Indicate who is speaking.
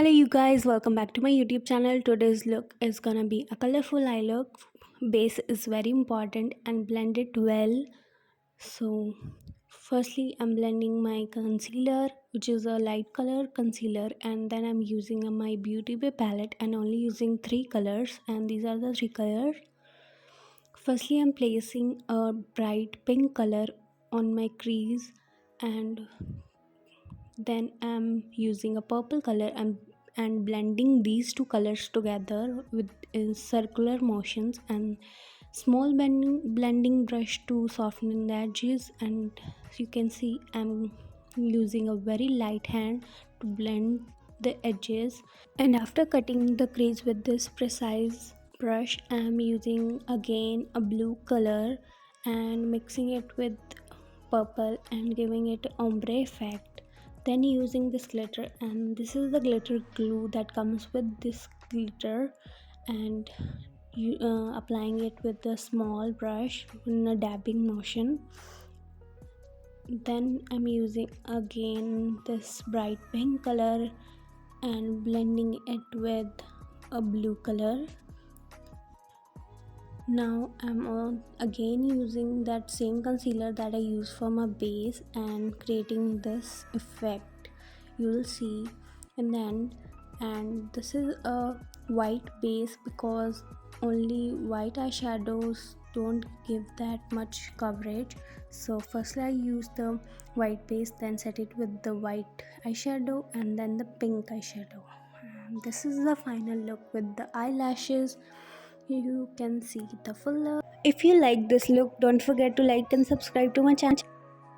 Speaker 1: Hello you guys, welcome back to my YouTube channel. Today's look is gonna be a colorful eye look. Base is very important and blend it well. So firstly I'm blending my concealer, which is a light color concealer, and then I'm using my Beauty Bay palette and only using three colors, and these are the three colors. Firstly I'm placing a bright pink color on my crease, and then I'm using a purple color and blending these two colors together with in circular motions and small blending brush to soften the edges. And you can see I'm using a very light hand to blend the edges. And after cutting the crease with this precise brush, I'm using again a blue color and mixing it with purple and giving it ombre effect. Then using this glitter, and this is the glitter glue that comes with this glitter, and applying it with a small brush in a dabbing motion. Then I'm using again this bright pink color and blending it with a blue color. Now I'm again using that same concealer that I used for my base and creating this effect, you will see in the end. And this is a white base because only white eyeshadows don't give that much coverage. So firstly I use the white base, then set it with the white eyeshadow and then the pink eyeshadow. And this is the final look with the eyelashes. You can see the full look. If you like this look, don't forget to like and subscribe to my channel.